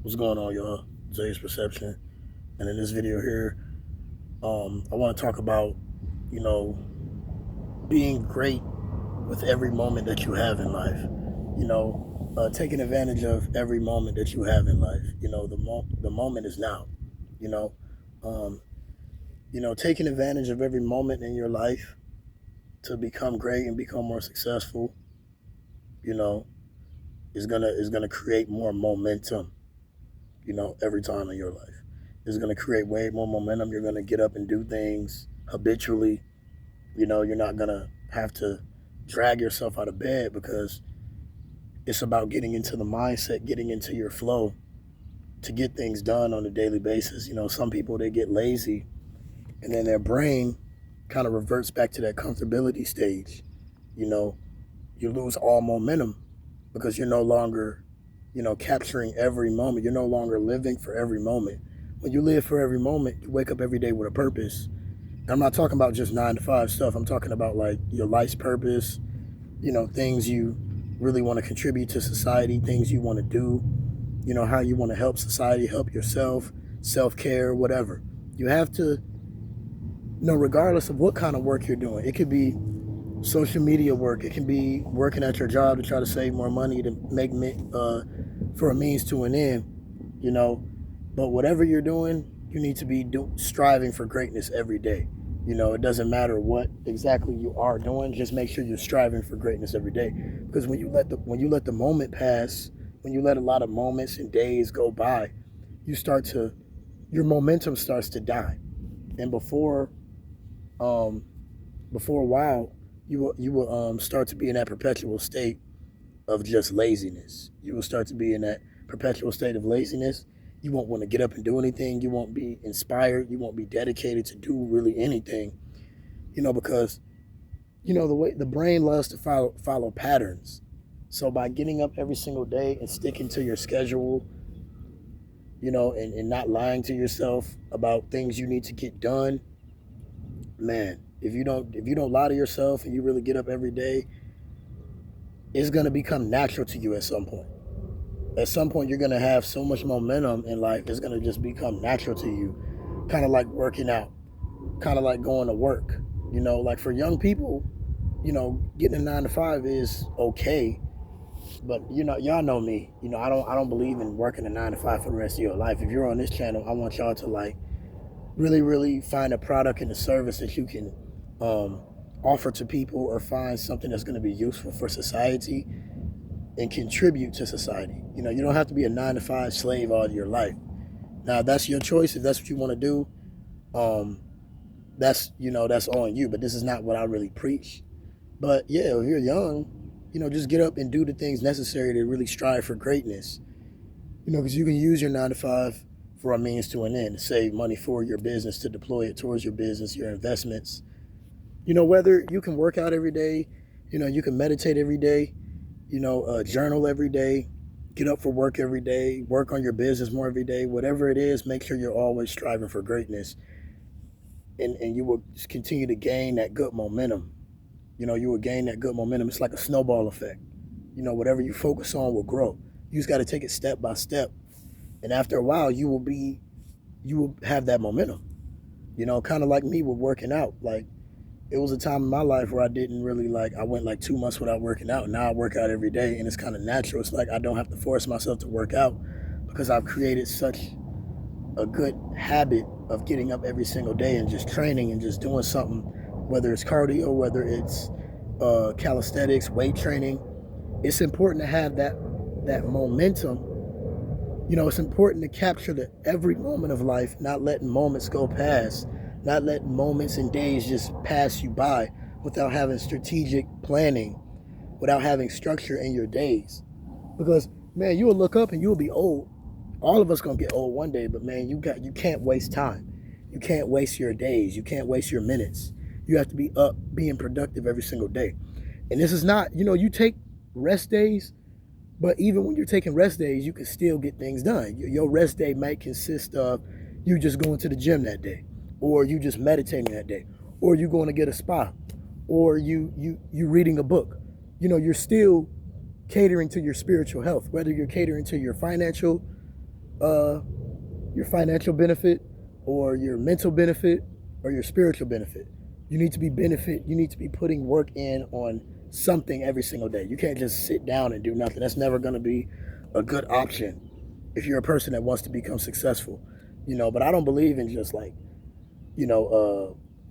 What's going on, y'all? Zay's Perception. And in this video here, I want to talk about, you know, being great with every moment that you have in life. Taking advantage of every moment that you have in life. The moment is now. You know, um, taking advantage of every moment in your life to become great and become more successful. You know, is gonna create more momentum. Every time in your life. It's going to create way more momentum. You're going to get up and do things habitually. You're not going to have to drag yourself out of bed because it's about getting into the mindset, getting into your flow to get things done on a daily basis. Some people, they get lazy and then their brain kind of reverts back to that comfortability stage. You know, you lose all momentum because you're no longer, capturing every moment. You're no longer living for every moment. When you live for every moment, you wake up every day with a purpose. And I'm not talking about just 9 to 5 stuff. I'm talking about like your life's purpose, things you really want to contribute to society, things you want to do, how you want to help society, help yourself, self care, whatever. You have to know, regardless of what kind of work you're doing, it could be social media work. It can be working at your job to try to save more money to make for a means to an end. You know, but whatever you're doing, you need to be striving for greatness every day. It doesn't matter what exactly you are doing. Just make sure you're striving for greatness every day. Because when you let the moment pass, when you let a lot of moments and days go by, you start to your momentum starts to die. And um, before a while, you will start to be in that perpetual state of just laziness. You will start to be in that perpetual state of laziness. You won't want to get up and do anything. You won't be inspired. You won't be dedicated to do really anything. Because the way the brain loves to follow patterns. So by getting up every single day and sticking to your schedule, and not lying to yourself about things you need to get done, man, if you don't lie to yourself and you really get up every day, it's gonna become natural to you at some point. At some point, you're gonna have so much momentum in life, it's gonna just become natural to you. Kind of like working out, kind of like going to work. Like for young people, getting a 9 to 5 is okay. But y'all know me. I don't believe in working a 9 to 5 for the rest of your life. If you're on this channel, I want y'all to like really, really find a product and a service that you can um, offer to people, or find something that's going to be useful for society and contribute to society. You don't have to be a 9 to 5 slave all your life. Now, that's your choice. If that's what you want to do, um, that's on you. But this is not what I really preach. But yeah, if you're young, just get up and do the things necessary to really strive for greatness. Because you can use your 9 to 5 for a means to an end, to save money for your business, to deploy it towards your business, your investments. Whether you can work out every day, you can meditate every day, journal every day, get up for work every day, work on your business more every day, whatever it is, make sure you're always striving for greatness. And you will continue to gain that good momentum. You will gain that good momentum. It's like a snowball effect. Whatever you focus on will grow. You just got to take it step by step. And after a while, you will have that momentum. Kind of like me with working out. Like, it was a time in my life where I didn't really I went like 2 months without working out. Now I work out every day and it's kind of natural. It's like I don't have to force myself to work out because I've created such a good habit of getting up every single day and just training and just doing something, whether it's cardio, whether it's calisthenics, weight training. It's important to have that momentum. It's important to capture every moment of life, not letting moments go past, not letting moments and days just pass you by without having strategic planning, without having structure in your days. Because man, you will look up and you will be old. All of us gonna get old one day, but man, you can't waste time. You can't waste your days. You can't waste your minutes. You have to be up, being productive every single day. And this is not, you take rest days, but even when you're taking rest days, you can still get things done. Your rest day might consist of you just going to the gym that day, or you just meditating that day, or you going to get a spa, or you reading a book. You're still catering to your spiritual health, whether you're catering to your financial your financial benefit or your mental benefit or your spiritual benefit. You need to be putting work in on something every single day. You can't just sit down and do nothing. That's never going to be a good option if you're a person that wants to become successful. But I don't believe in just like,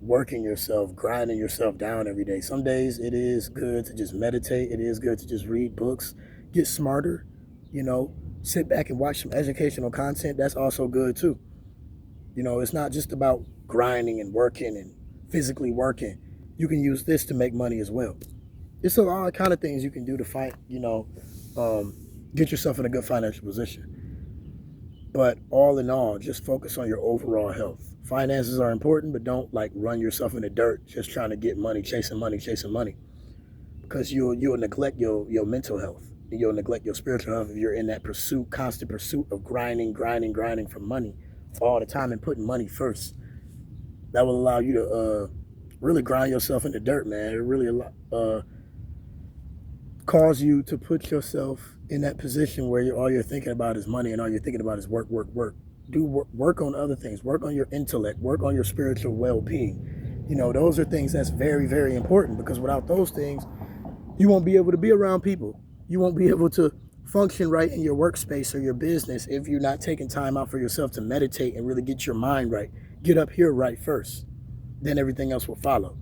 working yourself, grinding yourself down every day. Some days it is good to just meditate. It is good to just read books, get smarter, you know, sit back and watch some educational content. That's also good too. It's not just about grinding and working and physically working. You can use this to make money as well. It's a lot of kind of things you can do to um, get yourself in a good financial position. But all in all, just focus on your overall health. Finances are important, but don't like run yourself in the dirt just trying to get money, chasing money, chasing money. Because you'll neglect your mental health. You'll neglect your spiritual health if you're in that constant pursuit of grinding for money all the time and putting money first. That will allow you to really grind yourself in the dirt, man. It really cause you to put yourself in that position where all you're thinking about is money and all you're thinking about is work, work, work. Do work on other things. Work on your intellect. Work on your spiritual well-being. Those are things that's very, very important, because without those things, you won't be able to be around people. You won't be able to function right in your workspace or your business if you're not taking time out for yourself to meditate and really get your mind right. Get up here right first. Then everything else will follow.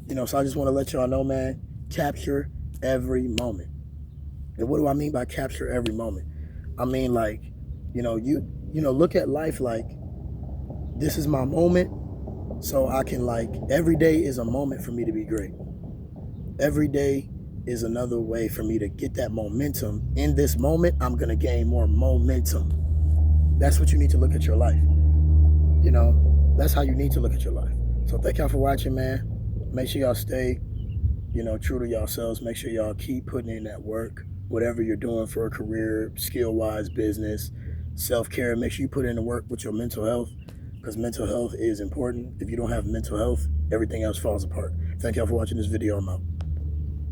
So I just want to let y'all know, man, capture every moment. And what do I mean by capture every moment? I mean, like, look at life like, this is my moment, so I can, like, every day is a moment for me to be great. Every day is another way for me to get that momentum. In this moment, I'm going to gain more momentum. That's what you need to look at your life. That's how you need to look at your life. So thank y'all for watching, man. Make sure y'all stay, true to yourselves. Make sure y'all keep putting in that work. Whatever you're doing for a career, skill-wise, business, self-care, make sure you put in the work with your mental health, because mental health is important. If you don't have mental health, everything else falls apart. Thank y'all for watching this video. I'm out.